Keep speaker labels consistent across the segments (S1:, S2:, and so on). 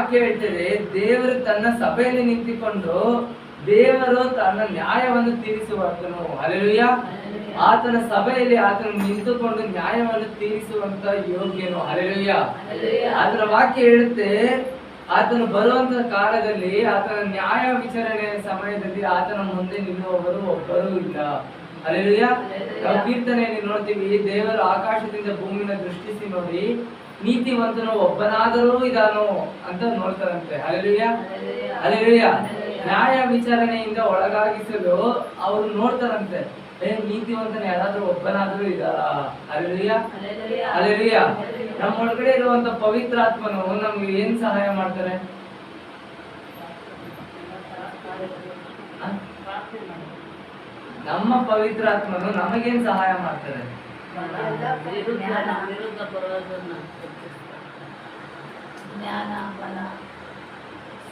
S1: ವಾಕ್ಯ ಹೇಳ್ತದೆ, ದೇವರು ತನ್ನ ಸಭೆಯಲ್ಲಿ ನಿಂತುಕೊಂಡು ದೇವರು ತನ್ನ ನ್ಯಾಯವನ್ನು ತೀರಿಸುವಾತನು. ಹಲ್ಲೆಲೂಯಾ. ಆತನ ಸಭೆಯಲ್ಲಿ ಆತನು ನಿಂತುಕೊಂಡು ನ್ಯಾಯವನ್ನು ತೀರಿಸುವಂತ ಯೋಗ್ಯನು. ಹಲ್ಲೆಲೂಯಾ. ಅದರ ವಾಕ್ಯ ಹೇಳುತ್ತೆ, ಆತನು ಬರುವಂತ ಕಾಲದಲ್ಲಿ ಆತನ ನ್ಯಾಯ ವಿಚಾರಣೆಯ ಸಮಯದಲ್ಲಿ ಆತನ ಮುಂದೆ ನಿಲ್ಲುವವರು ಒಬ್ಬರೂ ಇಲ್ಲ. ಹಲ್ಲೆಲೂಯಾ. ನಾವು ಕೀರ್ತನೆಯಲ್ಲಿ ನೋಡ್ತೀವಿ, ದೇವರು ಆಕಾಶದಿಂದ ಭೂಮಿನ ದೃಷ್ಟಿಸಿ ನೋಡಿ ನೀತಿವಂತನು ಒಬ್ಬನಾದರೂ ಇದಾನೋ ಅಂತ ನೋಡ್ತಾರಂತೆ. ಹಲ್ಲೆಲೂಯಾ. ಹಲ್ಲೆಲೂಯಾ. ನ್ಯಾಯ ವಿಚಾರಣೆಯಿಂದ ಒಳಗಾಗಿಸಲು ಅವರು ನೋಡ್ತಾರಂತೆ, ನೀತಿವಂತನ ಯಾರಾದ್ರೂ ಒಬ್ಬನಾದ್ರೂ ಇದಾರ. ಹಲ್ಲೆಲೂಯಾ. ಹಲ್ಲೆಲೂಯಾ. ನಮ್ಮ ಒಳಗಡೆ ಇರುವಂತ ಪವಿತ್ರಾತ್ಮನು ನಮ್ಗೆ ಏನ್ ಸಹಾಯ ಮಾಡ್ತಾರೆ? ನಮ್ಮ ಪವಿತ್ರಾತ್ಮನು ನಮಗೇನ್ ಸಹಾಯ ಮಾಡ್ತಾರೆ?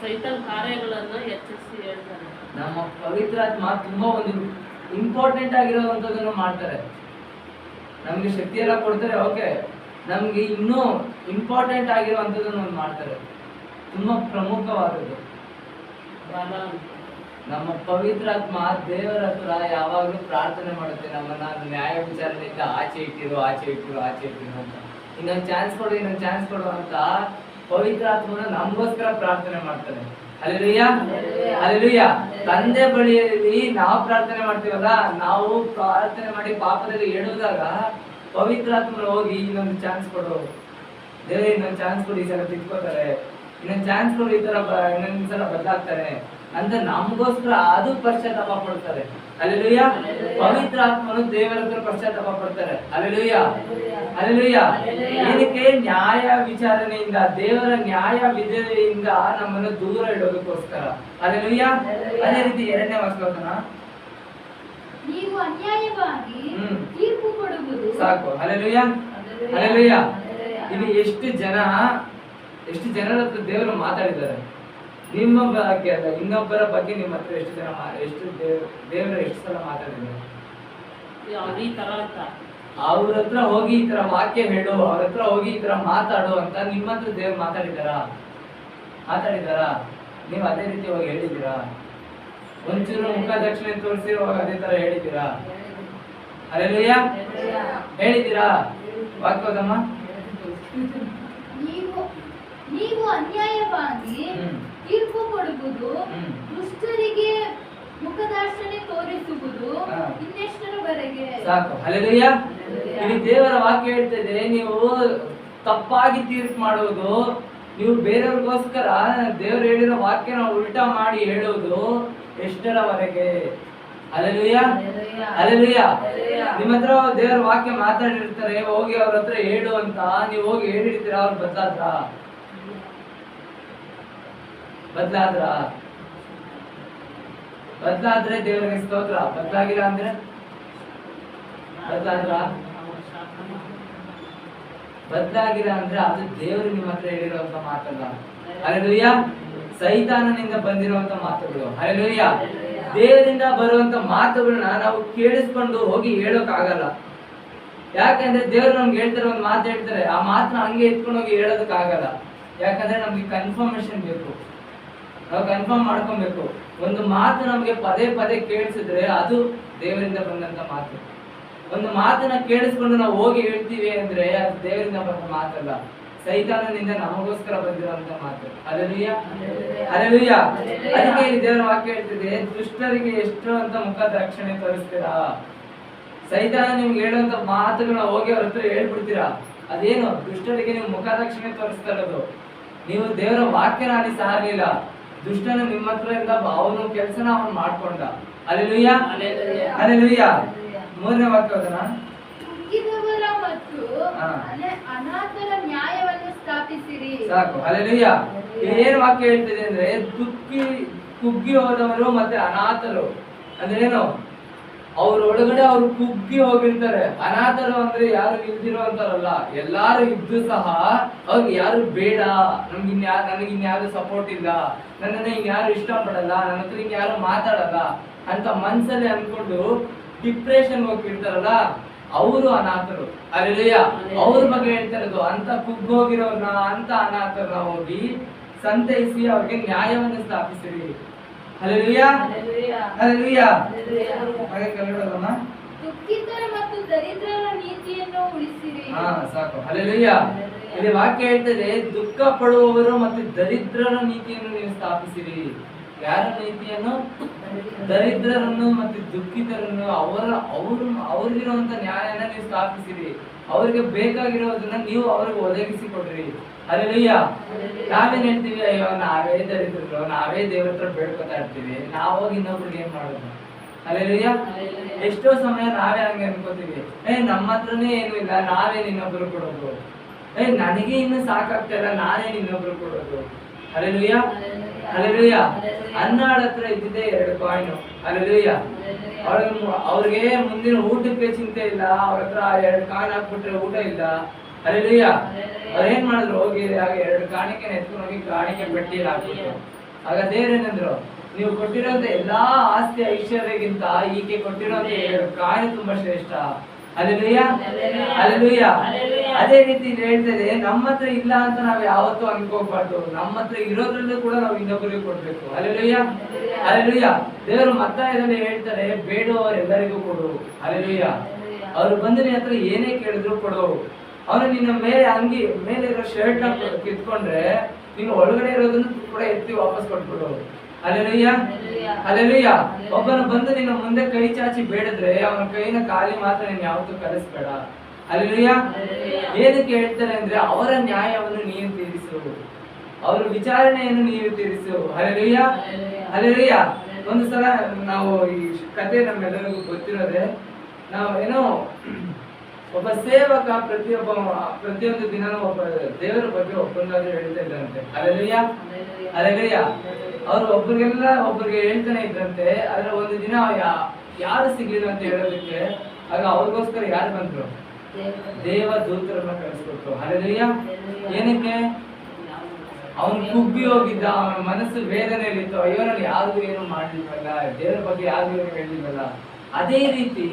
S2: ಸೈತಾನ್ ಕಾರ್ಯಗಳನ್ನು ಎಚ್ಚರಿಸಿ ಹೇಳ್ತಾರೆ.
S1: ನಮ್ಮ ಪವಿತ್ರಾತ್ಮ ತುಂಬಾ ಒಂದು ಇಂಪಾರ್ಟೆಂಟ್ ಆಗಿರುವಂತದನ್ನು ಮಾಡ್ತಾರೆ. ನಮ್ಗೆ ಶಕ್ತಿ ಎಲ್ಲ ಕೊಡ್ತಾರೆ, ಓಕೆ. ನಮ್ಗೆ ಇನ್ನೂ ಇಂಪಾರ್ಟೆಂಟ್ ಆಗಿರುವಂತದನ್ನು ಒಂದು ಮಾಡ್ತಾರೆ, ತುಂಬಾ ಪ್ರಮುಖವಾದದ್ದು. ನಮ್ಮ ಪವಿತ್ರಾತ್ಮ ದೇವರ ಹತ್ರ ಯಾವಾಗಲೂ ಪ್ರಾರ್ಥನೆ ಮಾಡುತ್ತೆ, ನಮ್ಮನ್ನ ನ್ಯಾಯ ವಿಚಾರಣೆಯಿಂದ ಆಚೆ ಇಟ್ಟಿರು ಅಂತ. ಇನ್ನೊಂದು ಚಾನ್ಸ್ ಕೊಡು ಅಂತ ಪವಿತ್ರಾತ್ಮನ ನಮಗೋಸ್ಕರ ಪ್ರಾರ್ಥನೆ ಮಾಡ್ತಾರೆ. ಹಲ್ಲೆಲೂಯಾ. ಹಲ್ಲೆಲೂಯಾ. ತಂದೆ ಬಳಿಯಲ್ಲಿ ನಾವು ಪ್ರಾರ್ಥನೆ ಮಾಡ್ತೀವಲ್ಲ, ನಾವು ಪ್ರಾರ್ಥನೆ ಮಾಡಿ ಪಾಪದಲ್ಲಿ ಎಡುವುದಾಗ ಪವಿತ್ರಾತ್ಮರು ಹೋಗಿ ಇನ್ನೊಂದು ಚಾನ್ಸ್ ಕೊಡು ದೇವರೇ, ಇನ್ನೊಂದು ಚಾನ್ಸ್ ಕೊಡು, ಈ ಸಲ ತಿಳ್ಕೋತಾರೆ, ಇನ್ನೊಂದು ಚಾನ್ಸ್ ಕೊಡು, ಈ ತರ ಇನ್ನೊಂದ್ಸಲ ಬದಲಾಗ್ತಾರೆ ಅಂತ ನಮಗೋಸ್ಕರ ಅದು ಪಶ್ಚಾತ್ತಾಪ ಪಡ್ತಾರೆ. ಹಲ್ಲೆಲೂಯಾ. ಪವಿತ್ರಾತ್ಮನು ದೇವರ ಹತ್ರ ಪಶ್ಚಾತ್ತಾಪ ಪಡ್ತಾರೆ. ಹಲ್ಲೆಲೂಯಾ. ಹಲ್ಲೆಲೂಯಾ. ಏನಕ್ಕೆ? ನ್ಯಾಯ ವಿಚಾರಣೆಯಿಂದ, ದೇವರ ನ್ಯಾಯ ವಿಧೇಯತೆಯಿಂದ ನಮ್ಮನ್ನು ದೂರ ಇಡೋದಕ್ಕೋಸ್ಕರ. ಹಲ್ಲೆಲೂಯಾ. ಅದೇ ರೀತಿ 2ನೇ ವಾಕ್ಯವನ್ನ,
S3: ನೀವು ಅನ್ಯಾಯವಾಗಿ ತೀರ್ಪು ಕೊಡುವುದು
S1: ಸಾಕು. ಹಲ್ಲೆಲೂಯಾ. ಹಲ್ಲೆಲೂಯಾ. ಇಲ್ಲಿ ಎಷ್ಟು ಜನರ ಹತ್ರ ದೇವರು ಮಾತಾಡಿದ್ದಾರೆ. ನಿಮ್ಮ ಬಗ್ಗೆ ಅಲ್ಲ, ಇನ್ನೊಬ್ಬರ ಬಗ್ಗೆ ನಿಮ್ಮ ಹತ್ರ ದೇವರ ಎಷ್ಟು ಸಲ ಮಾತಾಡಿದ್ದಾರೆ? ಅವ್ರ ಹತ್ರ ಹೋಗಿ ಈ ತರ ವಾಕ್ಯ ಹೇಳು, ಅವ್ರ ಹತ್ರ ಹೋಗಿ ಈ ತರ ಮಾತಾಡು ಅಂತ ನಿಮ್ಮ ಹತ್ರ ದೇವ್ರು ಮಾತಾಡಿದಾರಾ? ನೀವು ಅದೇ ರೀತಿ ಹೋಗಿ ಹೇಳಿದ್ದೀರಾ? ಒಂಚೂರು ಮುಖ ದಕ್ಷಿಣೆ ತೋರಿಸಿರೋ ಅದೇ ತರ ಹೇಳಿದ್ದೀರಾ? ಹಲ್ಲೆಲೂಯಾ. ಹೇಳಿದ್ದೀರಾ? ವಾಕ್ಯದಮ್ಮ,
S3: ನೀವು ಅನ್ಯಾಯವಾಗಿ ತೀರ್ಪು ಕೊಡುವುದು, ದುಷ್ಟರಿಗೆ ಮುಖದಾರ್ಶನೆ ತೋರಿಸುವುದು ಇನ್ನೆಷ್ಟರವರೆಗೆ?
S1: ಸಾಕು. ಹಲ್ಲೆಲೂಯಾ. ಇಲ್ಲಿ ದೇವರ ವಾಕ್ಯ ಹೇಳ್ತದೆ, ನೀವು ತಪ್ಪಾಗಿ ತೀರ್ಪು ಮಾಡುವುದು, ನೀವು ಬೇರೆಯವ್ರಿಗೋಸ್ಕರ ದೇವರು ಹೇಳಿರೋ ವಾಕ್ಯನ ಉಲ್ಟಾ ಮಾಡಿ ಹೇಳುವುದು ಎಷ್ಟರವರೆಗೆ? ಹಲ್ಲೆಲೂಯಾ. ಹಲ್ಲೆಲೂಯಾ. ನಿಮ್ಮ ಹತ್ರ ದೇವರ ವಾಕ್ಯ ಮಾತಾಡಿರ್ತಾರೆ, ಹೋಗಿ ಅವ್ರ ಹತ್ರ ಹೇಳು ಅಂತ ನೀವು ಹೋಗಿ ಹೇಳಿರ್ತೀರಾ? ಅವ್ರು ಬದಲಾದ್ರೆ ದೇವರಿಗೆ ಸ್ತೋತ್ರ. ಬದಲಾಗಿಲ್ಲ ಅಂದ್ರೆ ಅದು ದೇವರು ನಿಮ್ಮ ಹತ್ರ ಹೇಳಿರುವಂತ ಮಾತಲ್ಲ. ಹಲ್ಲೆಲೂಯಾ. ಸೈತಾನನಿಂದ ಬಂದಿರುವಂತ ಮಾತುಗಳು. ಹಲ್ಲೆಲೂಯಾ. ದೇವರಿಂದ ಬರುವಂತ ಮಾತುಗಳನ್ನ ನಾವು ಕೇಳಿಸ್ಕೊಂಡು ಹೋಗಿ ಹೇಳೋಕ್ಕಾಗಲ್ಲ. ಯಾಕಂದ್ರೆ ದೇವ್ರು ನಮ್ಗೆ ಹೇಳ್ತಾರೆ, ಒಂದು ಮಾತು ಹೇಳ್ತಾರೆ, ಆ ಮಾತನ್ನ ಹಂಗೆ ಎತ್ಕೊಂಡು ಹೋಗಿ ಹೇಳೋದಕ್ಕಾಗಲ್ಲ. ಯಾಕಂದ್ರೆ ನಮ್ಗೆ ಕನ್ಫರ್ಮೇಶನ್ ಬೇಕು, ನಾವು ಕನ್ಫರ್ಮ್ ಮಾಡ್ಕೊಬೇಕು. ಒಂದು ಮಾತು ನಮ್ಗೆ ಪದೇ ಪದೇ ಕೇಳಿಸಿದ್ರೆ ಅದು ದೇವರಿಂದ ಬಂದಂತ ಮಾತು. ಒಂದು ಮಾತನ್ನ ಕೇಳಿಸ್ಕೊಂಡು ನಾವು ಹೋಗಿ ಹೇಳ್ತೀವಿ ಅಂದ್ರೆ ಅದು ದೇವರಿಂದ ಬಂದ ಮಾತಲ್ಲ, ಸೈತಾನನಿಂದ ನಮಗೋಸ್ಕರ ಬಂದಿರುವಂತ ಮಾತು. ಹಲ್ಲೆಲೂಯಾ. ಹಲ್ಲೆಲೂಯಾ. ಅದಕ್ಕೆ ಈ ದೇವರ ವಾಕ್ಯ ಹೇಳ್ತಿದೆ, ದುಷ್ಟರಿಗೆ ಎಷ್ಟು ಅಂತ ಮುಖ ರಕ್ಷಣೆ ತೋರಿಸ್ತೀರಾ? ಸೈತಾನ ನಿಮ್ಗೆ ಹೇಳುವಂತ ಮಾತುಗಳನ್ನ ಹೋಗಿ ಅವ್ರ ಹತ್ರ ಹೇಳ್ಬಿಡ್ತೀರಾ? ಅದೇನು? ದುಷ್ಟರಿಗೆ ನೀವು ಮುಖ ರಕ್ಷಣೆ ತೋರಿಸ್ತಾ ಇರೋದು. ನೀವು ದೇವರ ವಾಕ್ಯನ ಅಲ್ಲಿ ಸಾರಲಿಲ್ಲ, ದುಷ್ಟನ ನಿಮ್ಮ ಹತ್ರ ಇಂದ ಅವನು ಕೆಲಸನ ಅವನು ಮಾಡ್ಕೊಂಡ. ಹಲ್ಲೆಲೂಯಾ. ಹಲ್ಲೆಲೂಯಾ. 3ನೇ ವಾಕ್ಯವನ್ನ,
S3: ಕುಗ್ಗಿದವರ ಮತ್ತು ಅನಾಥರ ನ್ಯಾಯವನ್ನು ಸ್ಥಾಪಿಸಿರಿ.
S1: ಸಾಕು. ಹಲ್ಲೆಲೂಯಾ. ಏನ್ ವಾಕ್ಯ ಹೇಳ್ತಿದೆ ಅಂದ್ರೆ, ಕುಗ್ಗಿ ಹೋದವರು ಮತ್ತೆ ಅನಾಥರು ಅಂದ್ರೆ ಏನು? ಅವ್ರ ಒಳಗಡೆ ಅವ್ರು ಕುಗ್ಗಿ ಹೋಗಿರ್ತಾರೆ. ಅನಾಥರು ಅಂದ್ರೆ ಯಾರು ಇಲ್ದಿರೋಂತಾರಲ್ಲ, ಎಲ್ಲಾರು ಇದ್ದು ಸಹ ಅವ್ರಿಗೆ ಯಾರು ಬೇಡ, ನನಗೆ ಇನ್ಯಾರು ಸಪೋರ್ಟ್ ಇಲ್ಲ, ನನ್ನನ್ನ ಇನ್ಯಾರು ಇಷ್ಟ ಪಡಲ್ಲ, ನನ್ನ ಹತ್ರ ಇನ್ಯಾರು ಮಾತಾಡಲ್ಲ ಅಂತ ಮನ್ಸಲ್ಲಿ ಅನ್ಕೊಂಡು ಡಿಪ್ರೆಷನ್ ಹೋಗಿರ್ತಾರಲ್ಲ, ಅವರು ಅನಾಥರು. ಹಲ್ಲೆಲೂಯಾ. ಅವ್ರ ಬಗ್ಗೆ ಹೇಳ್ತಾ ಇರೋದು. ಅಂತ ಕುಗ್ಗೋಗಿರೋರ್ನ, ಅಂತ ಅನಾಥರನ್ನ ಹೋಗಿ ಸಂತೈಸಿ ಅವ್ರಿಗೆ ನ್ಯಾಯವನ್ನು ಸ್ಥಾಪಿಸಿರಿ. Hallelujah, hallelujah. ಹಾಗೆ ಕನ್ನಡದಮ್ಮ,
S3: ದುಃಖಿತರ ಮತ್ತು ದರಿದ್ರರ ನೀತಿಯನ್ನು ಉಳಿಸಿರಿ.
S1: ಸಾಕು. ಹಲ್ಲೆಲೂಯಾ. ಇಲ್ಲಿ ವಾಕ್ಯ ಹೇಳ್ತದೆ, ದುಃಖ ಪಡುವವರು ಮತ್ತು ದರಿದ್ರರ ನೀತಿಯನ್ನು ನೀವು ಸ್ಥಾಪಿಸಿರಿ. ಯಾರ ನೀತಿಯನ್ನು? ದರಿದ್ರರನ್ನು ಮತ್ತು ದುಃಖಿತರನ್ನು ಅವ್ರಿಗಿರುವಂತ ನ್ಯಾಯನ ನೀವು ಸ್ಥಾಪಿಸಿರಿ. ಅವ್ರಿಗೆ ಬೇಕಾಗಿರೋದನ್ನ ನೀವು ಅವ್ರಿಗೆ ಒದಗಿಸಿ ಕೊಡ್ರಿ. ಹಲ್ಲೆಲೂಯಾ. ನಾವೇನ್ ಹೇಳ್ತೀವಿ, ಅಯ್ಯೋ ನಾವೇ ದರಿದ್ರರು, ನಾವೇ ದೇವ್ರ ಹತ್ರ ಬೇಡ್ಕೊತಾ ಇರ್ತೀವಿ, ನಾವೋಗಿ ಇನ್ನೊಬ್ರಿಗೆ ಏನ್ ಮಾಡೋದು? ಹಲ್ಲೆಲೂಯಾ. ಎಷ್ಟೋ ಸಮಯ ನಾವೇ ಹಂಗೆ ಅನ್ಕೋತೀವಿ, ನಮ್ಮ ಹತ್ರನೇ ಏನು ಇಲ್ಲ, ನಾವೇನ್ ಇನ್ನೊಬ್ರು ಕೊಡೋದು? ನನಗೆ ಇನ್ನು ಸಾಕಾಗ್ತಾ ಇಲ್ಲ, ನಾನೇನ್ ಇನ್ನೊಬ್ರು ಕೊಡೋದು? Hallelujah, hallelujah. ಹನ್ನೆರಡು ಹತ್ರ ಇದ್ದಿದ್ದೆ 2 ಕಾಯಿನ್. ಹಲ್ಲೆಲೂಯಾ. ಅವ್ರಿಗೆ ಮುಂದಿನ ಊಟಕ್ಕೆ ಚಿಂತೆ ಇಲ್ಲ, ಅವ್ರ ಹತ್ರ 2 ಕಾಯಿನ್ ಹಾಕ್ಬಿಟ್ರೆ ಊಟ ಇಲ್ಲ. ಹಲ್ಲೆಲೂಯಾ. ಅವ್ರೇನ್ ಮಾಡಿದ್ರು? ಹೋಗಿ ಆಗ 2 ಕಾಣಿಕೆ ಎತ್ಕೊಂಡು ಹೋಗಿ ಕಾಣಿಕೆ ಪೆಟ್ಟಿಯಲ್ಲಿ ಹಾಕ್ಬಿಟ್ರು. ಆಗ ದೇವ್ರೇನಂದ್ರು, ನೀವು ಕೊಟ್ಟಿರೋಂತ ಎಲ್ಲಾ ಆಸ್ತಿ ಐಶ್ವರ್ಯಕ್ಕಿಂತ ಈಕೆ ಕೊಟ್ಟಿರೋಂತ 2 ಕಾಯಿನ್ ತುಂಬಾ ಶ್ರೇಷ್ಠ. Hallelujah, hallelujah. ಅದೇ ರೀತಿ ಹೇಳ್ತದೆ, ನಮ್ಮ ಹತ್ರ ಇಲ್ಲ ಅಂತ ನಾವ್ ಯಾವತ್ತೂ ಅನ್ಕೋಬಾರ್ದು. ನಮ್ಮ ಹತ್ರ ಇರೋದ್ರಲ್ಲೂ ಕೂಡ ನಾವು ಇನ್ನೊಬ್ಬರಿಗೆ ಕೊಡ್ಬೇಕು. Hallelujah, hallelujah. ದೇವರು ಮತ್ತಾಯದಲ್ಲಿ ಹೇಳ್ತಾರೆ, ಬೇಡುವವರೆಲ್ಲರಿಗೂ ಕೊಡು. ಹಲ್ಲೆಲೂಯಾ. ಅವ್ರು ಬಂದು ನಿನ್ನ ಹತ್ರ ಏನೇ ಕೇಳಿದ್ರು ಕೊಡು. ಅವನು ನಿನ್ನ ಮೇಲೆ ಅಂಗಿ ಮೇಲೆ ಇರೋ ಶರ್ಟ್ ನ ಕಿತ್ಕೊಂಡ್ರೆ ನಿನ್ನ ಒಳಗಡೆ ಇರೋದನ್ನು ಕೂಡ ಎತ್ತಿ ವಾಪಸ್ ಕೊಟ್ಬಿಡು. Hallelujah, hallelujah. ಒಬ್ಬನು ಬಂದು ನಿನ್ನ ಮುಂದೆ ಕೈ ಚಾಚಿ ಬೇಡಿದ್ರೆ ಅವನ ಕೈನ ಖಾಲಿ ಮಾತ್ರ ನೀನು ಯಾವತ್ತೂ ಕಲಿಸ್ಬೇಡ. ಹಲ್ಲೆಲೂಯಾ. ಏನಕ್ಕೆ ಹೇಳ್ತಾರೆ ಅಂದ್ರೆ, ಅವರ ನ್ಯಾಯವನ್ನು ನೀನು ತೀರಿಸು, ಅವರ ವಿಚಾರಣೆಯನ್ನು ನೀವು ತೀರಿಸು. Hallelujah, hallelujah. ಒಂದು ಸಲ ನಾವು ಈ ಕಥೆ ನಮ್ಮೆಲ್ಲರಿಗೂ ಗೊತ್ತಿರೋದೆ. ನಾವು ಏನೋ ಒಬ್ಬ ಸೇವಕ ಪ್ರತಿಯೊಂದು ದಿನ ಒಬ್ಬ ದೇವರ ಬಗ್ಗೆ ಒಬ್ಬರಿಗಾದ್ರೂ ಹೇಳ್ತಾ ಇದ್ರಂತೆ. Hallelujah, hallelujah. ಅವ್ರು ಒಬ್ಬರಿಗೆ ಹೇಳ್ತಾನೆ ಇದ್ರಂತೆ. ಆದ್ರೆ ಒಂದು ದಿನ ಯಾರು ಸಿಗ್ಲಿಲ್ಲ ಅಂತ ಹೇಳೋದಕ್ಕೆ, ಆಗ ಅವ್ರಿಗೋಸ್ಕರ ಯಾರು ಬಂದ್ರು? ದೇವ ದೂತರನ್ನ ಕಳಿಸ್ಕೊಟ್ರು. ಹಲ್ಲೆಲೂಯಾ. ಏನಕ್ಕೆ? ಅವನು ಕುಗ್ಗಿ ಹೋಗಿದ್ದ, ಅವನ ಮನಸ್ಸು ವೇದನೆಯಲ್ಲಿತ್ತು. ಅಯ್ಯೋ ನಾನು ಯಾರಿಗೂ ಏನು ಮಾಡ್ಲಿಲ್ವಲ್ಲ, ದೇವರ ಬಗ್ಗೆ ಯಾರಿಗೂ ಏನು ಹೇಳಿಲ್ವಲ್ಲ. ಅದೇ ರೀತಿ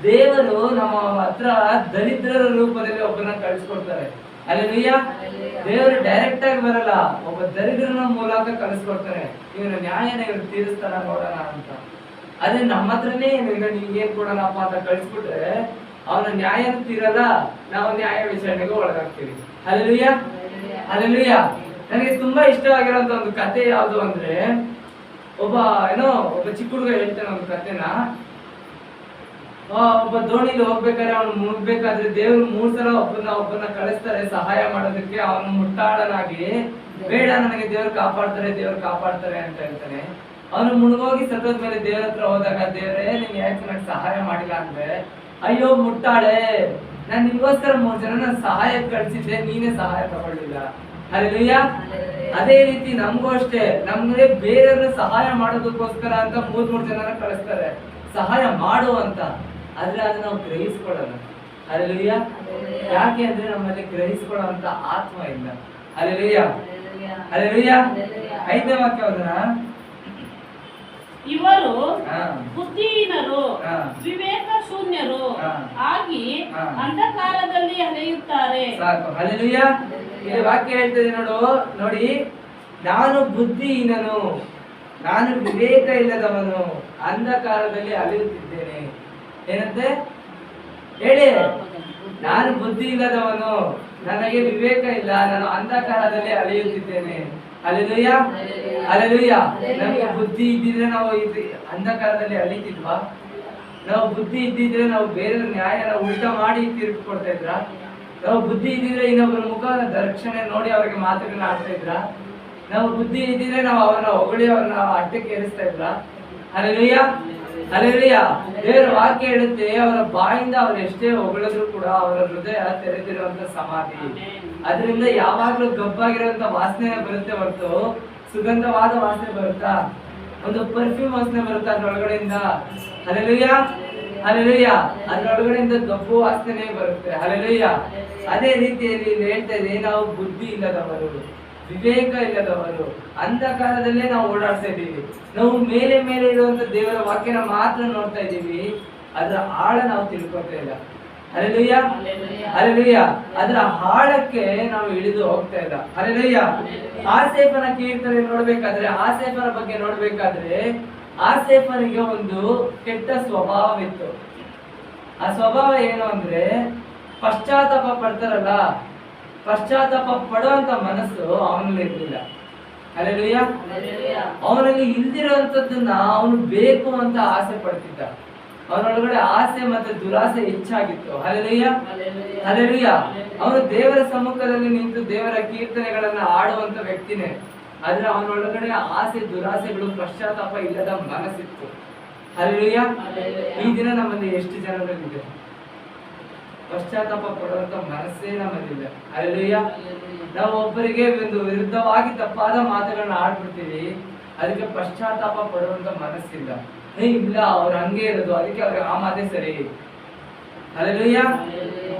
S1: ದೇವರು ನಮ್ಮ ಹತ್ರ ದರಿದ್ರರ ರೂಪದಲ್ಲಿ ಒಬ್ಬರನ್ನ ಕಳಿಸ್ಕೊಡ್ತಾರೆ. ಹಲ್ಲೆಲೂಯಾ. ದೇವರು ಡೈರೆಕ್ಟ್ ಆಗಿ ಬರಲ್ಲ, ಒಬ್ಬ ದರಿದ್ರನ ಮೂಲಕ ಕಳಿಸ್ಕೊಡ್ತಾನೆ. ಇವನ ನ್ಯಾಯನ ಇವ್ರು ತೀರಿಸ್ತಾನ ನೋಡೋಣ ಅಂತ. ಅದೇ ನಮ್ಮ ಹತ್ರನೇ ನಿಮ್ಗೇನ್ ಕೊಡೋಣಪ್ಪ ಅಂತ ಕಳಿಸ್ಬಿಟ್ರೆ ಅವನ ನ್ಯಾಯನ ತೀರಲ್ಲ, ನಾವು ನ್ಯಾಯ ವಿಚಾರಣೆಗೆ ಒಳಗಾಗ್ತೀವಿ. Hallelujah, hallelujah. ನನಗೆ ತುಂಬಾ ಇಷ್ಟವಾಗಿರೋಂತ ಒಂದು ಕತೆ ಯಾವುದು ಅಂದ್ರೆ, ಒಬ್ಬ ಚಿಕ್ಕ ಹುಡುಗ ಹೇಳ್ತಾನೆ ಒಂದು ಕತೆನ. ಒಬ್ಬ ದೋಣಿಲಿ ಹೋಗ್ಬೇಕಾದ್ರೆ ಅವನು ಮುಳುಗ್ಬೇಕಾದ್ರೆ ದೇವ್ರು 3 ಸಲ ಒಬ್ಬನ ಕಳಿಸ್ತಾರೆ ಸಹಾಯ ಮಾಡೋದಕ್ಕೆ. ಅವನು ಮುಟ್ಟಾಳನಾಗಿ, ಬೇಡ ನನಗೆ ದೇವ್ರು ಕಾಪಾಡ್ತಾರೆ ಅಂತ ಹೇಳ್ತಾನೆ. ಅವನು ಮುಳುಗೋಗಿ ಸತ್ತೋದ್ಮೇಲೆ ದೇವ್ರ ಹತ್ರ ಹೋದಾಗ, ದೇವ್ರೇ ನೀನ್ ಯಾಕೆ ನನಗೆ ಸಹಾಯ ಮಾಡಿಲ್ಲ ಅಂದ್ರೆ, ಅಯ್ಯೋ ಮುಟ್ಟಾಳೆ, ನಾನ್ ನಿನ್ಗೋಸ್ಕರ 3 ಜನ ಸಹಾಯ ಕಳ್ಸಿದ್ದೆ, ನೀನೇ ಸಹಾಯ ತಗೊಳ್ಳಿಲ್ಲ. ಹಲ್ಲೆಲೂಯಾ. ಅದೇ ರೀತಿ ನಮಗೂ ಅಷ್ಟೇ, ನಮ್ಗೆ ಬೇರೆಯವ್ರನ್ನ ಸಹಾಯ ಮಾಡೋದಕ್ಕೋಸ್ಕರ ಅಂತ 3 ಜನನ ಕಳಿಸ್ತಾರೆ ಸಹಾಯ ಮಾಡು ಅಂತ. ಆದ್ರೆ ಅದನ್ನ ನಾವು ಗ್ರಹಿಸ್ಕೊಳ್ಳಲ್ಲ. ಹಲ್ಲೆಲೂಯಾ. ಯಾಕೆ ಅಂದ್ರೆ ನಮ್ಮಲ್ಲಿ ಗ್ರಹಿಸ್ಕೊಳ್ಳುವಂತ ಆತ್ಮ ಇಲ್ಲ. Hallelujah, hallelujah. 5ನೇ ವಾಕ್ಯ ಹೋಗೋಣ.
S2: ಇವರು ಬುದ್ಧಿಹೀನರು, ವಿವೇಕ ಶೂನ್ಯರು ಆಗಿ ಅಂಧಕಾರದಲ್ಲಿ ಅಲೆಯುತ್ತಾರೆ.
S1: ಸಾಕು. ಹಲ್ಲೆಲೂಯಾ. ಇಲ್ಲಿ ವಾಕ್ಯ ಹೇಳ್ತದೆ ನೋಡಿ, ನಾನು ಬುದ್ಧಿಹೀನನು, ನಾನು ವಿವೇಕ ಇಲ್ಲದವನು, ಅಂಧಕಾರದಲ್ಲಿ ಅಲೆಯುತ್ತಿದ್ದೇನೆ. ಏನಂತೆ ಹೇಳಿ? ನಾನು ಬುದ್ಧಿ ಇಲ್ಲದವನು, ನನಗೆ ವಿವೇಕ ಇಲ್ಲ, ನಾನು ಅಂಧಕಾರದಲ್ಲಿ ಅಲೆಯುತ್ತಿದ್ದೇನೆ. Hallelujah, hallelujah. ನಮಗೆ ಬುದ್ಧಿ ಇದ್ದಿದ್ರೆ ನಾವು ಅಂಧಕಾರದಲ್ಲಿ ಅಲಿತಿದ್ವಾ? ನಾವು ಬುದ್ಧಿ ಇದ್ದಿದ್ರೆ ನಾವು ಬೇರೆ ನ್ಯಾಯನ ಉಲ್ಟಾ ಮಾಡಿ ತೀರ್ಪು ಕೊಡ್ತಾ ಇದ್ರ? ನಾವು ಬುದ್ಧಿ ಇದ್ದಿದ್ರೆ ಇನ್ನೊಬ್ಬರ ಮುಖ ದರ್ಶನ ನೋಡಿ ಅವ್ರಿಗೆ ಮಾತುಗಳನ್ನ ಆಡ್ತಾ ಇದ್ರ? ನಾವು ಬುದ್ಧಿ ಇದ್ದಿದ್ರೆ ನಾವು ಅವ್ರನ್ನ ಹೊಗಳಿ ಅವ್ರನ್ನ ಅಡ್ಡಕ್ಕೆ ಏರಿಸ್ತಾ ಇದ್ರ? Hallelujah, hallelujah. ದೇವರ ವಾಕ್ಯ ಹೇಳುತ್ತೆ, ಅವರ ಬಾಯಿಂದ ಅವ್ರು ಎಷ್ಟೇ ಹೊಗಳಿದ್ರು ಕೂಡ ಅವರ ಹೃದಯ ತೆರೆದಿರುವಂತ ಸಮಾಧಿ. ಅದರಿಂದ ಯಾವಾಗ್ಲೂ ಗಬ್ಬಾಗಿರುವಂತ ವಾಸನೆ ಬರುತ್ತೆ ಹೊರತು ಸುಗಂಧವಾದ ವಾಸನೆ ಬರುತ್ತಾ? ಒಂದು ಪರ್ಫ್ಯೂಮ್ ವಾಸನೆ ಬರುತ್ತಾ ಅದ್ರೊಳಗಡೆಯಿಂದ? Hallelujah, hallelujah. ಅದ್ರೊಳಗಡೆಯಿಂದ ಗಬ್ಬು ವಾಸನೆ ಬರುತ್ತೆ. ಹಲ್ಲೆಲೂಯಾ. ಅದೇ ರೀತಿಯಲ್ಲಿ ಹೇಳ್ತಾ ಇದೆ, ನಾವು ಬುದ್ಧಿ ಇಲ್ಲದವರು, ವಿವೇಕ ಇಲ್ಲದವರು, ಅಂಧಕಾರದಲ್ಲೇ ನಾವು ಓಡಾಡ್ತಾ ಇದ್ದೀವಿ. ನಾವು ಮೇಲೆ ಇರುವಂತ ದೇವರ ವಾಕ್ಯನ ಮಾತ್ರ ನೋಡ್ತಾ ಇದ್ದೀವಿ, ಅದರ ಆಳ ನಾವು ತಿಳ್ಕೊತಾ ಇಲ್ಲ. Hallelujah, hallelujah. ಅದರ ಆಳಕ್ಕೆ ನಾವು ಇಳಿದು ಹೋಗ್ತಾ ಇಲ್ಲ. ಹಲ್ಲೆಲೂಯ. ಆಸೇಫನ ಕೀರ್ತನೆ ನೋಡ್ಬೇಕಾದ್ರೆ, ಆಸೇಫನ ಬಗ್ಗೆ ನೋಡ್ಬೇಕಾದ್ರೆ, ಆಸೇಫನಿಗೆ ಒಂದು ಕೆಟ್ಟ ಸ್ವಭಾವವಿತ್ತು. ಆ ಸ್ವಭಾವ ಏನು ಅಂದ್ರೆ, ಪಶ್ಚಾತ್ತಾಪ ಪಡ್ತಾರಲ್ಲ, ಪಶ್ಚಾತ್ತಾಪ ಪಡುವಂತ ಮನಸ್ಸು ಅವನಲ್ಲಿ ಇರಲಿಲ್ಲ. ಹಲ್ಲೆಲೂಯ. ಅವನಲ್ಲಿ ಇಲ್ದಿರುವಂತದ್ದನ್ನ ಅವನು ಬೇಕು ಅಂತ ಆಸೆ ಪಡ್ತಿದ್ದ. ಅವನೊಳಗಡೆ ಆಸೆ ಮತ್ತೆ ದುರಾಸೆ ಹೆಚ್ಚಾಗಿತ್ತು. Hallelujah, hallelujah. ಅವನು ದೇವರ ಸಮ್ಮುಖದಲ್ಲಿ ನಿಂತು ದೇವರ ಕೀರ್ತನೆಗಳನ್ನ ಆಡುವಂತ ವ್ಯಕ್ತಿನೇ. ಆದ್ರೆ ಅವನೊಳಗಡೆ ಆಸೆ ದುರಾಸೆಗಳು, ಪಶ್ಚಾತ್ತಾಪ ಇಲ್ಲದ ಮನಸ್ಸಿತ್ತು. ಹಲ್ಲೆಲೂಯ. ಈ ದಿನ ನಮ್ಮಲ್ಲಿ ಎಷ್ಟು ಜನರಲ್ಲಿದೆ ಪಶ್ಚಾತ್ತಾಪ ಪಡುವಂತ ಮನಸ್ಸೇ ನಮ್ಮಲ್ಲಿಲ್ಲ. ಹಲ್ಲೆಲೂಯ. ನಾವು ಒಬ್ಬರಿಗೆ ಒಂದು ವಿರುದ್ಧವಾಗಿ ತಪ್ಪಾದ ಮಾತುಗಳನ್ನ ಆಡ್ಬಿಡ್ತೀವಿ, ಅದಕ್ಕೆ ಪಶ್ಚಾತ್ತಾಪ ಪಡುವಂತ ಮನಸ್ಸಿಲ್ಲ. ಇಲ್ಲ, ಅವ್ರು ಹಂಗೆ ಇರೋದು, ಅದಕ್ಕೆ ಅವ್ರಿಗೆ ಆ ಮಾತೇ ಸರಿ. ಹಲ್ಲೆಲೂಯ.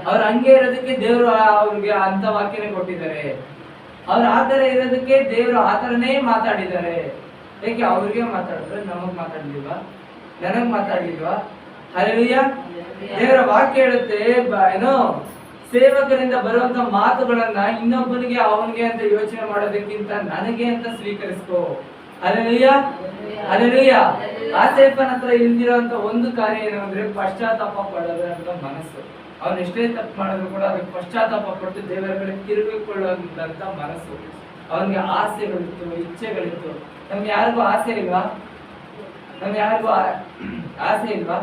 S1: ಅವ್ರು ಹಂಗೆ ಇರೋದಕ್ಕೆ ದೇವರು ಅವ್ರಿಗೆ ಅಂತ ವಾಕ್ಯನೇ ಕೊಟ್ಟಿದ್ದಾರೆ. ಅವ್ರು ಆತರ ಇರೋದಕ್ಕೆ ದೇವರು ಆತರನೇ ಮಾತಾಡಿದ್ದಾರೆ. ಯಾಕೆ ಅವ್ರಿಗೆ ಮಾತಾಡಿದ್ರೆ ನಮಗ್ ಮಾತಾಡ್ಲಿಲ್ವಾ? ನನಗ್ ಮಾತಾಡ್ಲಿಲ್ವಾ? ಹಲ್ಲೆಲೂಯ. ದೇವರ ವಾಕ್ಯ ಹೇಳುತ್ತೆ, ಏನೋ ಸೇವಕರಿಂದ ಬರುವಂತ ಮಾತುಗಳನ್ನ ಇನ್ನೊಬ್ಬನಿಗೆ ಅವನಿಗೆ ಅಂತ ಯೋಚನೆ ಮಾಡೋದಕ್ಕಿಂತ ನನಗೆ ಅಂತ ಸ್ವೀಕರಿಸ್ಕೋ. Hallelujah, hallelujah. ಆಸೇಫನ ಹತ್ರ ಇಲ್ದಿರೋಂತ ಒಂದು ಕಾರ್ಯ ಏನು ಅಂದ್ರೆ ಪಶ್ಚಾತ್ತಾಪ ಪಡೋದಂತ ಮನಸ್ಸು. ಅವನು ಎಷ್ಟೇ ತಪ್ಪು ಮಾಡಿದ್ರು ಕೂಡ ಅದಕ್ಕೆ ಪಶ್ಚಾತ್ತಾಪ ಪಟ್ಟು ದೇವರ ಕಡೆ ತಿರುಗಿಕೊಳ್ಳುವಂತ ಮನಸ್ಸು. ಅವನಿಗೆ ಆಸೆಗಳಿತ್ತು, ಇಚ್ಛೆಗಳಿತ್ತು. ನಮ್ಗೆ ಯಾರಿಗೂ ಆಸೆ ಇಲ್ವಾ? ನಮ್ಗೆ ಯಾರಿಗೂ ಆಸೆ ಇಲ್ವಾ?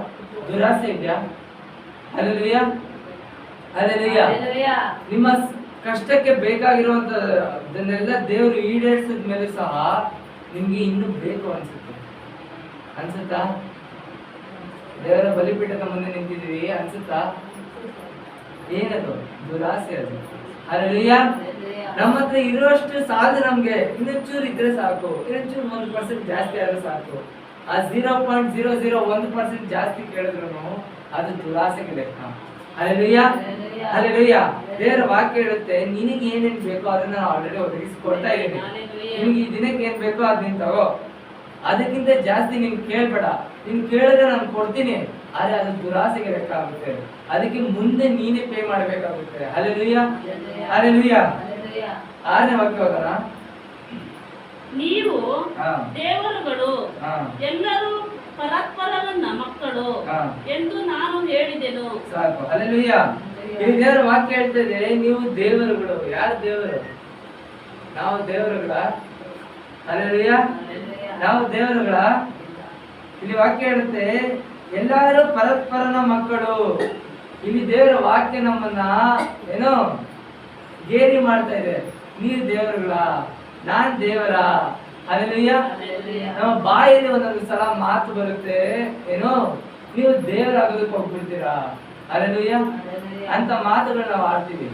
S1: ದುರಾಸೆ ಇದೆಯಾ? Hallelujah, hallelujah. ನಿಮ್ಮ ಕಷ್ಟಕ್ಕೆ ಬೇಕಾಗಿರುವಂತದನ್ನೆಲ್ಲ ದೇವರು ಈಡೇರಿಸಿದ ಮೇಲೆ ಸಹ ನಿಮ್ಗೆ ಇನ್ನೂ ಬೇಕು ಅನ್ಸುತ್ತಾ? ದೇವರ ಬಲಿಪೀಠದ ಮುಂದೆ ನಿಂತಿದೀವಿ ಅನ್ಸುತ್ತಾ? ಏನದು? ದುರಾಸೆ ಅದು. ಹಲ್ಲೆಲೂಯ. ನಮ್ಮ ಹತ್ರ ಇರುವಷ್ಟು ಸಾಲದು. ನಮ್ಗೆ ಇನ್ನೊಂಚೂರು ಇದ್ರೆ ಸಾಕು, ಇನ್ನೊಂಚೂರು 1% ಜಾಸ್ತಿ ಆದ್ರೆ ಸಾಕು. ಆ 0.001% ಜಾಸ್ತಿ ಕೇಳಿದ್ರು ಅದು ದುರಾಸೆಗೆ ಲೆಕ್ಕ. Hallelujah, hallelujah. ದೇವರ ವಾಕ್ಯ ಹೇಳುತ್ತೆ, ನಿನಗೆ ಏನೇನ್ ಬೇಕೋ ಅದನ್ನ ಆಲ್ರೆಡಿ ಒದಗಿಸಿಕೊಡ್ತಾ ಇದ್ದೀನಿ. ನಿಮ್ಗೆ ಈ ದಿನಕ್ಕೆ ಏನ್ ಬೇಕೋ ಅದ್ ನೀನ್ ತಗೋ, ಅದಕ್ಕಿಂತ ಜಾಸ್ತಿ ನೀನ್ ಕೇಳ್ಬೇಡ. ನೀನ್ ಕೇಳಿದ್ರೆ ನಾನು ಕೊಡ್ತೀನಿ, ಆದ್ರೆ ಅದು ದುರಾಸೆಗೆ ಲೆಕ್ಕ ಆಗುತ್ತೆ. ಅದಕ್ಕೆ ಮುಂದೆ ನೀನೇ ಪೇ ಮಾಡ್ಬೇಕಾಗುತ್ತೆ. Hallelujah, hallelujah. 6ನೇ ವಾಕ್ಯ ಹೋಗೋಣ.
S2: ನೀವು ದೇವರುಗಳು ಎಲ್ಲರೂ ಪರಸ್ಪರರನ್ನ ಮಕ್ಕಳು ಎಂದು ನಾನು ಹೇಳಿದೆನು.
S1: ಸಾಕು. ಹಲ್ಲೆಲೂಯ. ಈ ದೇವರ ವಾಕ್ಯ ಹೇಳ್ತಾ ಇದೆ, ನೀವು ದೇವರುಗಳು. ಯಾರು ದೇವರು? ನಾವು ದೇವರುಗಳ? ಹಲ್ಲೆಲೂಯ. ನಾವು ದೇವರುಗಳ? ಇಲ್ಲಿ ವಾಕ್ಯ ಹೇಳುತ್ತೆ, ಎಲ್ಲರೂ ಪರಸ್ಪರನ ಮಕ್ಕಳು. ಇಲ್ಲಿ ದೇವರ ವಾಕ್ಯ ನಮ್ಮನ್ನ ಏನೋ ಗೇಲಿ ಮಾಡ್ತಾ ಇದೆ. ನೀವು ದೇವರುಗಳ, ನಾನ್ ದೇವರ. ಹಲ್ಲೆಲೂಯ. ನಮ್ಮ ಬಾಯಲ್ಲಿ ಒಂದೊಂದು ಸಲ ಮಾತು ಬರುತ್ತೆ, ಏನೋ ನೀವು ದೇವರಾಗೋದಕ್ಕೆ ಹೋಗ್ಬಿಡ್ತೀರಾ. ಹಲ್ಲೆಲೂಯ. ಅಂತ ಮಾತುಗಳು ನಾವು ಆಡ್ತೀವಿ.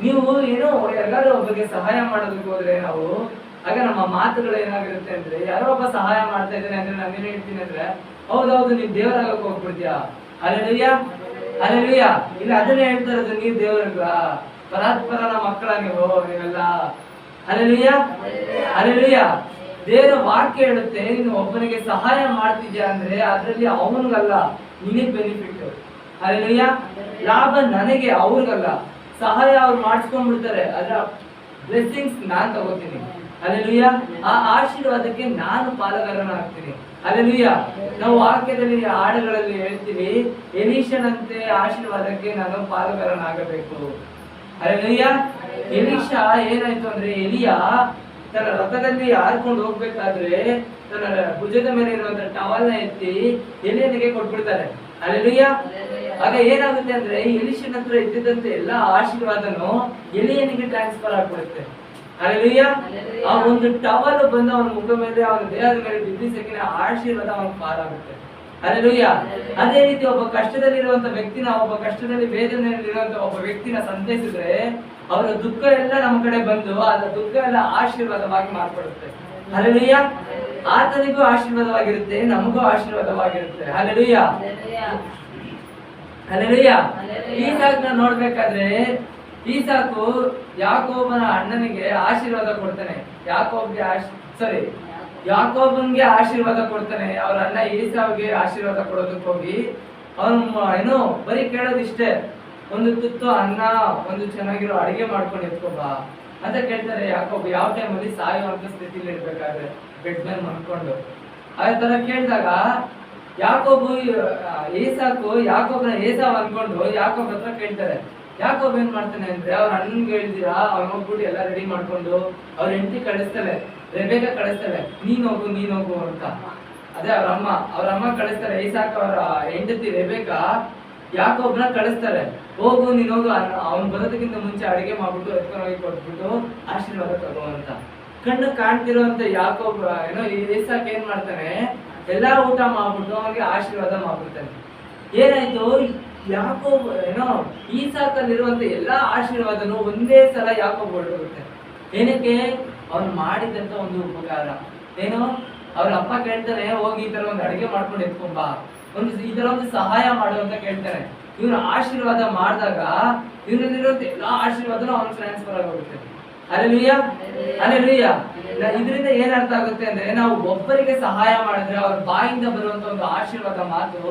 S1: ನೀವು ಏನೋ ಯಾರಿಗಾದ್ರೂ ಒಬ್ಬರಿಗೆ ಸಹಾಯ ಮಾಡೋದಕ್ಕೆ ಹೋದ್ರೆ ನಾವು, ಆಗ ನಮ್ಮ ಮಾತುಗಳು ಏನಾಗಿರುತ್ತೆ ಅಂದ್ರೆ, ಯಾರೋ ಒಬ್ಬ ಸಹಾಯ ಮಾಡ್ತಾ ಇದ್ದಾನೆ ಅಂದ್ರೆ ನಾನೇನ್ ಹೇಳ್ತೀನಿ ಅಂದ್ರೆ, ಹೌದೌದು ನೀವ್ ದೇವರಾಗಕ್ಕೆ ಹೋಗ್ಬಿಡ್ತೀಯಾ. Hallelujah, hallelujah. ಇಲ್ಲ ಅದನ್ನೇ ಹೇಳ್ತಾ ಇರೋದು, ನೀವು ದೇವರುಗಳ, ಪರಸ್ಪರನ ಮಕ್ಕಳ ನೀವೆಲ್ಲ. Hallelujah, hallelujah. ದೇವರ ವಾಕ್ಯ ಹೇಳುತ್ತೆ, ನೀನು ಒಬ್ಬನಿಗೆ ಸಹಾಯ ಮಾಡ್ತಿದ್ಯಾ ಅಂದ್ರೆ ಅದ್ರಲ್ಲಿ ಅವನಿಗಲ್ಲ, ನಿನಗೆ ಬೆನಿಫಿಟ್. ಹಲ್ಲೆಲೂಯ. ಲಾಭ ನನಗೆ, ಅವ್ರಿಗಲ್ಲ. ಸಹಾಯ ಅವ್ರು ಮಾಡಿಸ್ಕೊಂಡ್ಬಿಡ್ತಾರೆ, ಅದ್ರ ಬ್ಲೆಸ್ಸಿಂಗ್ಸ್ ನಾನ್ ತಗೋತೀನಿ. ಹಲ್ಲೆಲೂಯ. ಆ ಆಶೀರ್ವಾದಕ್ಕೆ ನಾನು ಪಾಲುಗಾರನಾಗ್ತೀನಿ. ಹಲ್ಲೆಲೂಯ. ನಾವು ವಾಕ್ಯದಲ್ಲಿ ಹಾಡುಗಳಲ್ಲಿ ಹೇಳ್ತೀವಿ, ಎಲೀಷನಂತೆ ಆಶೀರ್ವಾದಕ್ಕೆ ನಾನು ಪಾಲುಗಾರನಾಗಬೇಕು. ಹಲ್ಲೆಲೂಯ. ಎಲೀಷಾ ಏನಾಯ್ತು ಅಂದ್ರೆ, ಎಲಿಯ ತನ್ನ ರಥದಲ್ಲಿ ಹಾರ್ಕೊಂಡು ಹೋಗ್ಬೇಕಾದ್ರೆ ತನ್ನ ಭುಜದ ಮೇಲೆ ಇರುವಂತ ಟವಲ್ನ ಎತ್ತಿ ಎಲಿಯನಿಗೆ ಕೊಟ್ಬಿಡ್ತಾರೆ. ಹಲ್ಲೆಲೂಯ. ಆಗ ಏನಾಗುತ್ತೆ ಅಂದ್ರೆ, ಎಲೀಷನ ಹತ್ರ ಇದ್ದಿದ್ದಂತೆ ಎಲ್ಲಾ ಆಶೀರ್ವಾದನು ಎಲಿಯನಿಗೆ ಟ್ರಾನ್ಸ್ಫರ್ ಆಗ್ಬಿಡುತ್ತೆ. ಹಲ್ಲೆಲೂಯ. ಆ ಒಂದು ಟವಲ್ ಬಂದು ಅವನ ಮುಖ ಮೇಲೆ, ಅವನ ದೇಹದ ಮೇಲೆ ಬಿದ್ದಿಸಕ್ಕಿನ ಆಶೀರ್ವಾದ ಅವನ ಪಾಲಾಗುತ್ತೆ. ಹಲ್ಲೆಲೂಯ. ಅದೇ ರೀತಿ ಒಬ್ಬ ಕಷ್ಟದಲ್ಲಿರುವಂತ ವ್ಯಕ್ತಿನ, ಒಬ್ಬ ಕಷ್ಟದಲ್ಲಿ ವೇದನೆಯಲ್ಲಿರುವಂತ ಒಬ್ಬ ವ್ಯಕ್ತಿನ ಸಂತೈಸಿದ್ರೆ ಅವರ ದುಃಖ ಎಲ್ಲ ನಮ್ಮ ಕಡೆ ಬಂದು ಅದರ ದುಃಖ ಎಲ್ಲ ಆಶೀರ್ವಾದವಾಗಿ ಮಾರ್ಪಡುತ್ತೆ. ಹಲ್ಲೆಲೂಯ. ಆತನಿಗೂ ಆಶೀರ್ವಾದವಾಗಿರುತ್ತೆ, ನಮಗೂ ಆಶೀರ್ವಾದವಾಗಿರುತ್ತೆ. Hallelujah, hallelujah. ಈಸಾಕನ ನೋಡ್ಬೇಕಾದ್ರೆ, ಈಸಾಕು ಯಾಕೋಬನ ಅಣ್ಣನಿಗೆ ಆಶೀರ್ವಾದ ಕೊಡ್ತಾನೆ. ಯಾಕೋಬನ್ಗೆ ಆಶೀರ್ವಾದ ಕೊಡ್ತಾನೆ. ಅವ್ರ ಅಣ್ಣ ಏಸಾವ್ಗೆ ಆಶೀರ್ವಾದ ಕೊಡೋದಕ್ಕೆ ಹೋಗಿ ಅವನು ಏನೋ ಬರೀ ಕೇಳೋದಿಷ್ಟೇ, ಒಂದು ತುತ್ತು ಅನ್ನ, ಒಂದು ಚೆನ್ನಾಗಿರೋ ಅಡಿಗೆ ಮಾಡ್ಕೊಂಡು ಎತ್ಕೊಬ ಅಂತ ಕೇಳ್ತಾರೆ. ಯಾಕೋಬ ಯಾವ ಟೈಮಲ್ಲಿ ಸಾಯುವಂತ ಸ್ಥಿತಿಲಿ ಇರ್ಬೇಕಾದ್ರೆ ಬೆಡ್ ಮೇಲೆ ಮನ್ಕೊಂಡು ಅದೇ ತರ ಕೇಳಿದಾಗ ಯಾಕೋಬು ಯಾಕೋಬನ ಏಸಾವ್ ಅನ್ಕೊಂಡು ಯಾಕೋಬ್ ಹತ್ರ ಕೇಳ್ತಾರೆ. ಯಾಕೋಬ್ ಏನ್ ಮಾಡ್ತಾನೆ ಅಂದ್ರೆ ಅವ್ರ ಅಣ್ಣನ್ಗೆ ಹೇಳ್ದಿರಾ ಅವ್ನ ಹೋಗ್ಬಿಟ್ಟು ಎಲ್ಲ ರೆಡಿ ಮಾಡ್ಕೊಂಡು ಅವ್ರ ಹೆಂಡತಿ ಕಳಿಸ್ತಾಳೆ, ರೆಬೆಕಾ ಕಳಿಸ್ತಾಳೆ, ನೀನ್ ಹೋಗು ಅಂತ. ಅದೇ ಅವ್ರ ಅಮ್ಮ ಕಳಿಸ್ತಾರೆ. ಇಸಾಕ್ ಅವರ ಹೆಂಡತಿ ರೆಬೆಕಾ ಯಾಕೋಬ್ನ ಕಳಿಸ್ತಾರೆ, ಹೋಗು ನೀನ್ ಹೋಗು, ಅವ್ನು ಬರೋದಕ್ಕಿಂತ ಮುಂಚೆ ಅಡಿಗೆ ಮಾಡ್ಬಿಟ್ಟು ಎತ್ಕೊಂಡು ಹೋಗಿ ಕೊಟ್ಬಿಟ್ಟು ಆಶೀರ್ವಾದ ತಗೋ ಅಂತ. ಕಣ್ಣು ಕಾಣ್ತಿರುವಂತ ಯಾಕೋಬ್ ಇಸಾಕ್ ಏನ್ ಮಾಡ್ತಾನೆ, ಎಲ್ಲಾ ಊಟ ಮಾಡ್ಬಿಟ್ಟು ಅವನಿಗೆ ಆಶೀರ್ವಾದ ಮಾಡ್ಬಿಡ್ತಾನೆ. ಏನಾಯ್ತು, ಯಾಕೋಬ್ ಈಸಾಕಲ್ಲಿರುವಂತ ಎಲ್ಲಾ ಆಶೀರ್ವಾದನು ಒಂದೇ ಸಲ ಯಾಕೋಬ್ ಹೊರಟೋಗುತ್ತೆ. ಏನಕ್ಕೆ? ಅವ್ನು ಮಾಡಿದಂತ ಒಂದು ಉಪಕಾರ. ಅವ್ರ ಅಪ್ಪ ಕೇಳ್ತಾನೆ, ಹೋಗಿ ಈ ತರ ಒಂದು ಅಡಿಗೆ ಮಾಡ್ಕೊಂಡು ಎತ್ಕೊಂಬ, ಈ ತರ ಒಂದು ಸಹಾಯ ಮಾಡು ಅಂತ ಕೇಳ್ತಾನೆ. ಇವ್ನ ಆಶೀರ್ವಾದ ಮಾಡಿದಾಗ ಇವ್ರಲ್ಲಿರುವಂತ ಎಲ್ಲಾ ಆಶೀರ್ವಾದನು ಅವನ ಟ್ರಾನ್ಸ್ಫರ್ ಆಗೋಗುತ್ತೆ. ಅಲ್ಲೆಲೂಯ್ಯ. ಇದರಿಂದ ಏನ್ ಅರ್ಥ ಆಗುತ್ತೆ ಅಂದ್ರೆ, ನಾವು ಒಬ್ಬರಿಗೆ ಸಹಾಯ ಮಾಡಿದ್ರೆ ಅವ್ರ ಬಾಯಿಂದ ಬರುವಂತ ಒಂದು ಆಶೀರ್ವಾದ ಮಾತು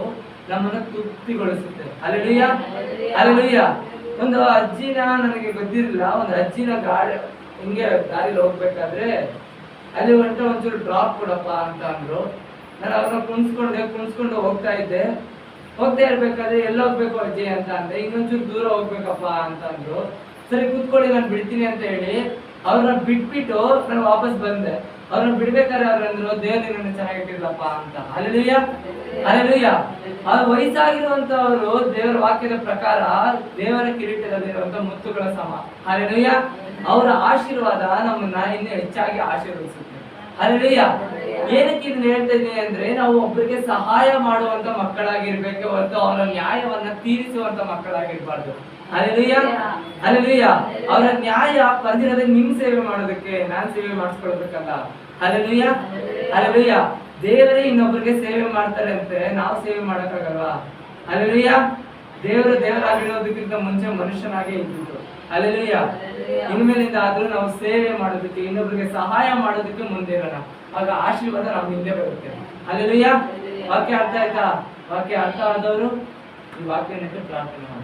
S1: ನಮ್ಮನ್ನ ತೃಪ್ತಿಗೊಳಿಸುತ್ತೆ. ಅಲ್ಲೆಲೂಯ್ಯ. ಒಂದು ಅಜ್ಜಿನ ನನಗೆ ಗೊತ್ತಿರಲಿಲ್ಲ, ಒಂದು ಅಜ್ಜಿನ ಹಿಂಗೆ ದಾರಿಲಿ ಹೋಗ್ಬೇಕಾದ್ರೆ ಅಲ್ಲಿ ಒಂಚೂರು ಡ್ರಾಪ್ ಕೊಡಪ್ಪ ಅಂತ ಅಂದ್ರು. ನಾನು ಅವ್ರನ್ನ ಕುಣಿಸ್ಕೊಂಡು ಹೋಗ್ತಾ ಇರ್ಬೇಕಾದ್ರೆ ಎಲ್ಲ ಹೋಗ್ಬೇಕು ಅಜ್ಜಿ ಅಂತ ಅಂದೆ. ಇನ್ನೊಂಚೂರು ದೂರ ಹೋಗ್ಬೇಕಪ್ಪ ಅಂತ ಅಂದ್ರು. ಸರಿ ಕೂತ್ಕೊಳ್ಳಿ ನಾನು ಬಿಡ್ತೀನಿ ಅಂತ ಹೇಳಿ ಅವ್ರನ್ನ ಬಿಟ್ಬಿಟ್ಟು ನಾನು ವಾಪಸ್ ಬಂದೆ. ಅವ್ರನ್ನ ಬಿಡ್ಬೇಕಾದ್ರೆ ಅವ್ರಂದ್ರು, ದೇವ್ರು ನಿನ್ನ ಚೆನ್ನಾಗಿಟ್ಟಿರ್ಲಪ್ಪ ಅಂತ. ಅಲ್ಲೆಲೂಯ್ಯ. ಆ ವಯಸ್ಸಾಗಿರುವಂತವರು ದೇವರ ವಾಕ್ಯದ ಪ್ರಕಾರ ದೇವರ ಕಿರೀಟದಲ್ಲಿರುವಂತ ಮುತ್ತುಗಳ ಸಮ. ಅಲ್ಲೆಲೂಯ್ಯ. ಅವರ ಆಶೀರ್ವಾದ ನಮ್ಮನ್ನ ಇನ್ನು ಹೆಚ್ಚಾಗಿ ಆಶೀರ್ವದಿಸುತ್ತೆ. ಅಲ್ಲೆಲೂಯ್ಯ. ಏನಕ್ಕೆ ಇದನ್ನ ಹೇಳ್ತಾ ಇದ್ದೀನಿ ಅಂದ್ರೆ, ನಾವು ಒಬ್ಬರಿಗೆ ಸಹಾಯ ಮಾಡುವಂತ ಮಕ್ಕಳಾಗಿರ್ಬೇಕು ಹೊರತು ಅವರ ನ್ಯಾಯವನ್ನ ತೀರಿಸುವಂತ ಮಕ್ಕಳಾಗಿರ್ಬಾರ್ದು. ಅಲ್ಲೆಲೂಯ್ಯ. ಅವರ ನ್ಯಾಯ ಬಂದಿರೋದೇ ನಿಮ್ ಸೇವೆ ಮಾಡೋದಕ್ಕೆ, ನಾನ್ ಸೇವೆ ಮಾಡಿಸ್ಕೊಳ್ಳೋದಕ್ಕಲ್ಲ. ಅಲ್ಲೆಲೂಯ್ಯ. ದೇವರೇ ಇನ್ನೊಬ್ಬರಿಗೆ ಸೇವೆ ಮಾಡ್ತಾರೆ ಅಂತೆ ನಾವು ಸೇವೆ ಮಾಡಕ್ಕಾಗಲ್ವಾ? ಅಲ್ಲೆಲೂಯ್ಯ. ದೇವರಾಗಿರೋದಕ್ಕಿಂತ ಮುಂಚೆ ಮನುಷ್ಯನಾಗೆ ಇದ್ದಿದ್ದು. ಅಲ್ಲೆಲೂಯ್ಯ. ಇನ್ಮೇಲಿಂದ ಆದ್ರೂ ನಾವು ಸೇವೆ ಮಾಡೋದಕ್ಕೆ, ಇನ್ನೊಬ್ಬರಿಗೆ ಸಹಾಯ ಮಾಡೋದಕ್ಕೆ ಮುಂದೆ ಇರೋಣ. ಆಗ ಆಶೀರ್ವಾದ ನಮ್ ಹಿಂದೆ ಬರುತ್ತೆ. ಅಲ್ಲೆಲೂಯ್ಯ. ವಾಕ್ಯ ಅರ್ಥ ಆಯ್ತಾ? ವಾಕ್ಯ ಅರ್ಥ ಆದವರು ಈ ವಾಕ್ಯ ಪ್ರಾರ್ಥನೆ ಮಾಡಿ.